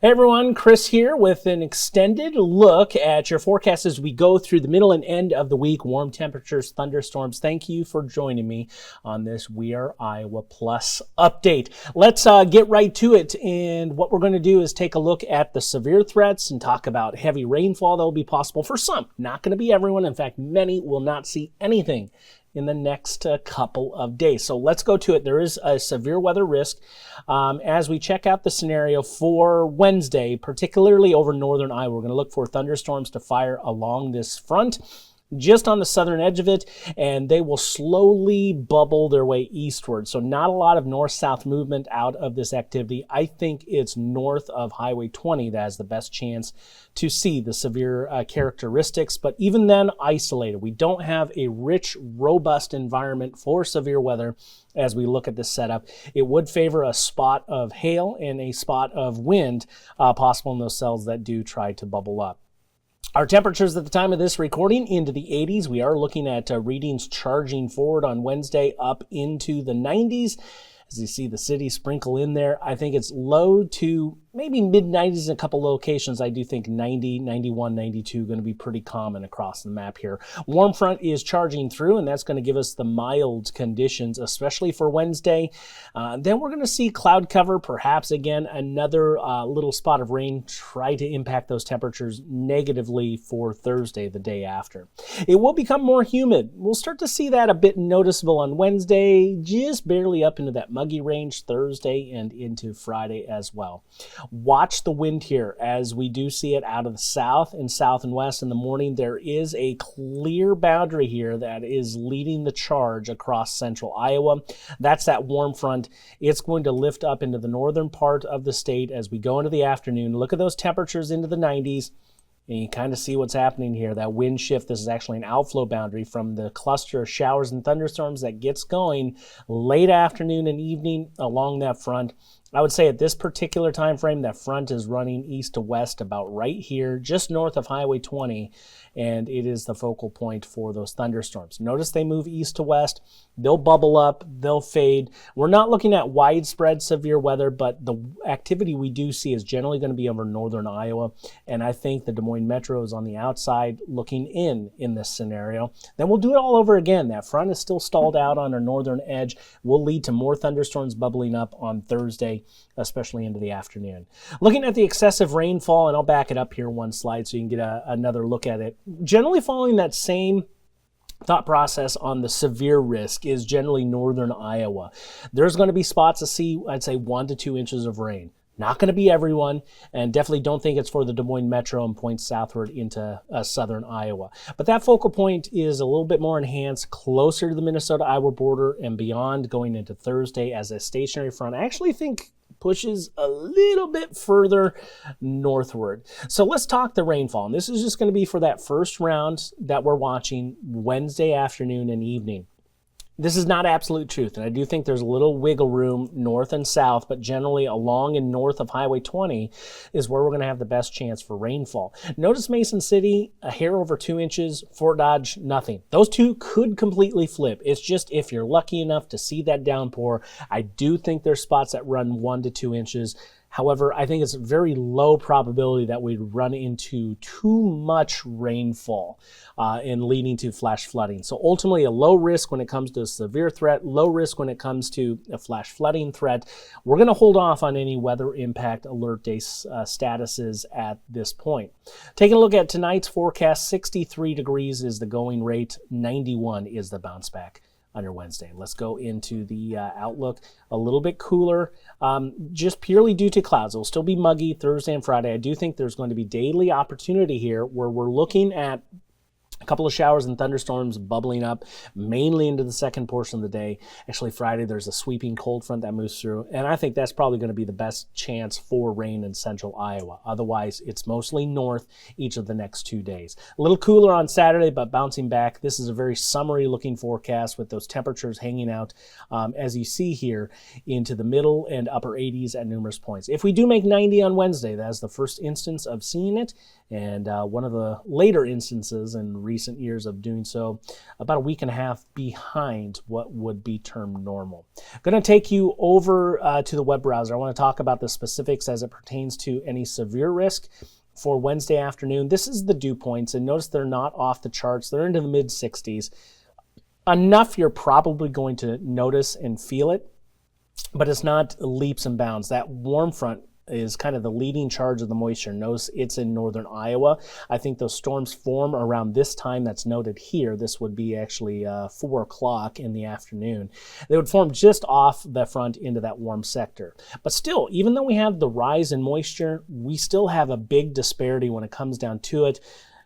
Hey everyone, Chris here with an extended look at your forecast as we go through the middle and end of the week. Warm temperatures, thunderstorms. Thank you for joining me on this We Are Iowa Plus update. Let's get right to it. And what we're going to do is take a look at the severe threats and talk about heavy rainfall that will be possible for some. Not going to be everyone. In fact, many will not see anything in the next couple of days. So let's go to it. There is a severe weather risk as we check out the scenario for Wednesday, particularly over northern Iowa. We're going to look for thunderstorms to fire along this front, just on the southern edge of it, and they will slowly bubble their way eastward. So not a lot of north-south movement out of this activity. I think it's north of Highway 20 that has the best chance to see the severe characteristics, but even then isolated. We don't have a rich, robust environment for severe weather as we look at this setup. It would favor a spot of hail and a spot of wind possible in those cells that do try to bubble up. Our temperatures at the time of this recording into the 80s. We are looking at readings charging forward on Wednesday up into the 90s. As you see the city sprinkle in there, I think it's low to maybe mid-90s in a couple locations. I do think 90, 91, 92 going to be pretty common across the map here. Warm front is charging through, and that's going to give us the mild conditions, especially for Wednesday. Then we're going to see cloud cover, perhaps again another little spot of rain try to impact those temperatures negatively for Thursday, the day after. It will become more humid. We'll start to see that a bit noticeable on Wednesday, just barely up into that muggy range Thursday and into Friday as well. Watch the wind here as we do see it out of the south and south and west in the morning. There is a clear boundary here that is leading the charge across central Iowa. That's that warm front. It's going to lift up into the northern part of the state as we go into the afternoon. Look at those temperatures into the 90s. And you kind of see what's happening here, that wind shift. This is actually an outflow boundary from the cluster of showers and thunderstorms that gets going late afternoon and evening along that front. I would say at this particular time frame, that front is running east to west about right here, just north of Highway 20, and it is the focal point for those thunderstorms. Notice they move east to west. They'll bubble up. They'll fade. We're not looking at widespread severe weather, but the activity we do see is generally going to be over northern Iowa, and I think the Des Moines Metro is on the outside looking in this scenario. Then we'll do it all over again. That front is still stalled out on our northern edge. Will lead to more thunderstorms bubbling up on Thursday, especially into the afternoon. Looking at the excessive rainfall, and I'll back it up here one slide so you can get another look at it. Generally following that same thought process on the severe risk is generally northern Iowa. There's going to be spots to see, I'd say 1 to 2 inches of rain. Not going to be everyone, and definitely don't think it's for the Des Moines Metro and points southward into southern Iowa. But that focal point is a little bit more enhanced, closer to the Minnesota-Iowa border and beyond going into Thursday as a stationary front. I actually think pushes a little bit further northward. So let's talk the rainfall. And this is just going to be for that first round that we're watching Wednesday afternoon and evening. This is not absolute truth, and I do think there's a little wiggle room north and south, but generally along and north of Highway 20 is where we're going to have the best chance for rainfall. Notice Mason City, a hair over 2 inches, Fort Dodge, nothing. Those two could completely flip. It's just if you're lucky enough to see that downpour, I do think there's spots that run 1 to 2 inches. However, I think it's a very low probability that we'd run into too much rainfall and leading to flash flooding. So ultimately a low risk when it comes to a severe threat, low risk when it comes to a flash flooding threat. We're going to hold off on any weather impact alert day statuses at this point. Taking a look at tonight's forecast, 63 degrees is the going rate, 91 is the bounce back under Wednesday. Let's go into the outlook. A little bit cooler, just purely due to clouds. It will still be muggy Thursday and Friday. I do think there's going to be daily opportunity here where we're looking at a couple of showers and thunderstorms bubbling up mainly into the second portion of the day. Actually, Friday, there's a sweeping cold front that moves through, and I think that's probably going to be the best chance for rain in central Iowa. Otherwise, it's mostly north each of the next 2 days. A little cooler on Saturday, but bouncing back. This is a very summery looking forecast with those temperatures hanging out, as you see here, into the middle and upper 80s at numerous points. If we do make 90 on Wednesday, that's the first instance of seeing it, and one of the later instances in recent years of doing so about a week and a half behind what would be termed normal. I'm going to take you over to the web browser. I want to talk about the specifics as it pertains to any severe risk for Wednesday afternoon. This is the dew points, and notice they're not off the charts. They're into the mid 60s. Enough you're probably going to notice and feel it, but it's not leaps and bounds. That warm front is kind of the leading charge of the moisture. Notice it's in northern Iowa. I think those storms form around this time that's noted here. This would be actually 4 o'clock in the afternoon. They would form just off the front into that warm sector. But still, even though we have the rise in moisture, we still have a big disparity when it comes down to it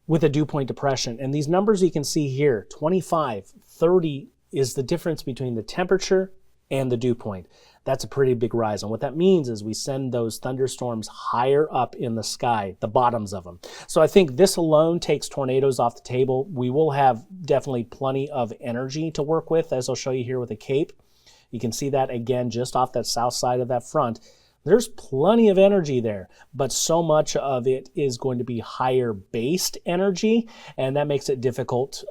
with a dew point depression. And these numbers you can see here, 25, 30 is the difference between the temperature and the dew point. That's a pretty big rise. And what that means is we send those thunderstorms higher up in the sky, the bottoms of them. So I think this alone takes tornadoes off the table. We will have definitely plenty of energy to work with, as I'll show you here with a cape. You can see that again just off that south side of that front. There's plenty of energy there, but so much of it is going to be higher based energy, and that makes it difficult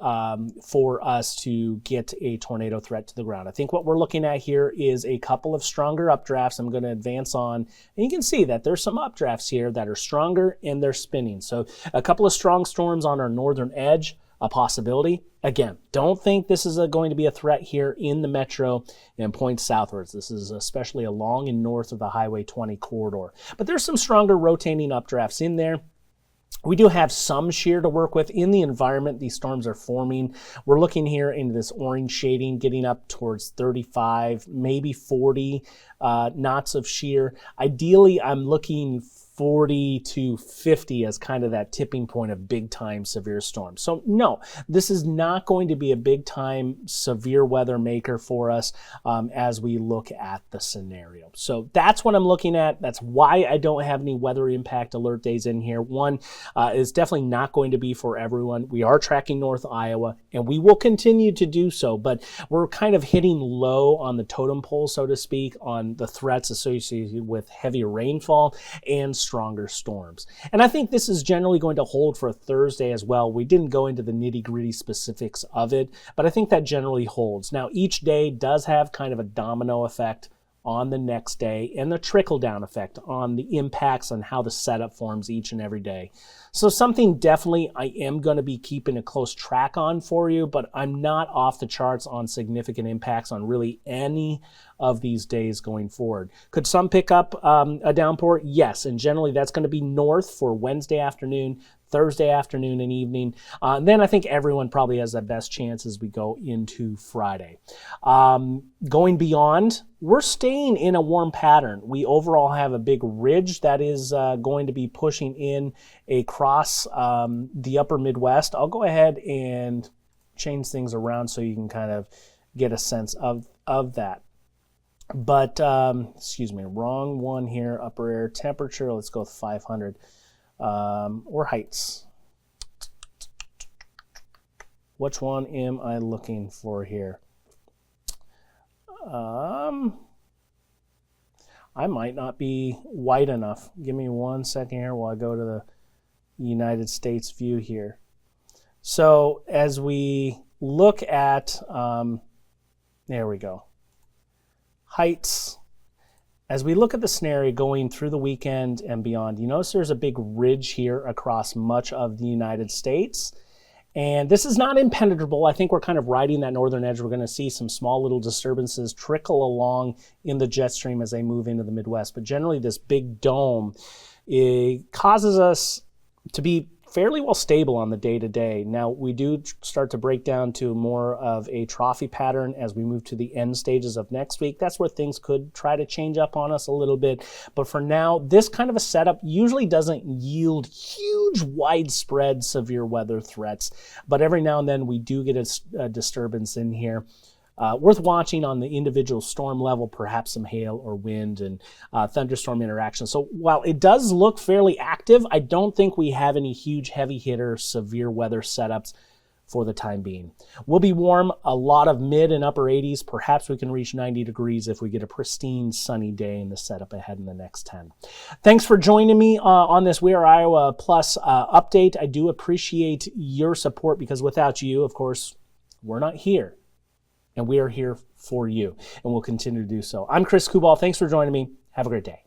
for us to get a tornado threat to the ground. I think what we're looking at here is a couple of stronger updrafts. I'm going to advance on, and you can see that there's some updrafts here that are stronger and they're spinning. So a couple of strong storms on our northern edge, a possibility. Again, don't think this is going to be a threat here in the metro and points southwards. This is especially along and north of the Highway 20 corridor. But there's some stronger rotating updrafts in there. We do have some shear to work with in the environment these storms are forming. We're looking here into this orange shading, getting up towards 35, maybe 40 knots of shear. Ideally, I'm looking 40 to 50 as kind of that tipping point of big time severe storms. So no, this is not going to be a big time severe weather maker for us as we look at the scenario. So that's what I'm looking at. That's why I don't have any weather impact alert days in here. One is definitely not going to be for everyone. We are tracking North Iowa and we will continue to do so, but we're kind of hitting low on the totem pole, so to speak, on the threats associated with heavy rainfall and stronger storms. And I think this is generally going to hold for Thursday as well. We didn't go into the nitty-gritty specifics of it, but I think that generally holds. Now, each day does have kind of a domino effect on the next day and the trickle-down effect on the impacts on how the setup forms each and every day. So something definitely I am going to be keeping a close track on for you, but I'm not off the charts on significant impacts on really any of these days going forward. Could some pick up a downpour? Yes, and generally that's going to be north for Wednesday afternoon, Thursday afternoon and evening. Then I think everyone probably has the best chance as we go into Friday. Going beyond, we're staying in a warm pattern. We overall have a big ridge that is going to be pushing in across the upper Midwest. I'll go ahead and change things around so you can kind of get a sense of that. But, excuse me, wrong one here, upper air temperature. Let's go with 500. Or heights. Which one am I looking for here? I might not be wide enough. Give me 1 second here while I go to the United States view here. So as we look at, there we go, heights. As we look at the scenario going through the weekend and beyond, you notice there's a big ridge here across much of the United States. And this is not impenetrable. I think we're kind of riding that northern edge. We're going to see some small little disturbances trickle along in the jet stream as they move into the Midwest. But generally, this big dome, it causes us to be fairly well stable on the day-to-day. Now, we do start to break down to more of a trophy pattern as we move to the end stages of next week. That's where things could try to change up on us a little bit. But for now, this kind of a setup usually doesn't yield huge, widespread severe weather threats. But every now and then, we do get a disturbance in here. Worth watching on the individual storm level, perhaps some hail or wind and thunderstorm interaction. So while it does look fairly active, I don't think we have any huge heavy hitter severe weather setups for the time being. We'll be warm, a lot of mid and upper 80s. Perhaps we can reach 90 degrees if we get a pristine sunny day in the setup ahead in the next 10. Thanks for joining me on this We Are Iowa Plus update. I do appreciate your support because without you, of course, we're not here. And we are here for you, and we'll continue to do so. I'm Chris Kubal. Thanks for joining me. Have a great day.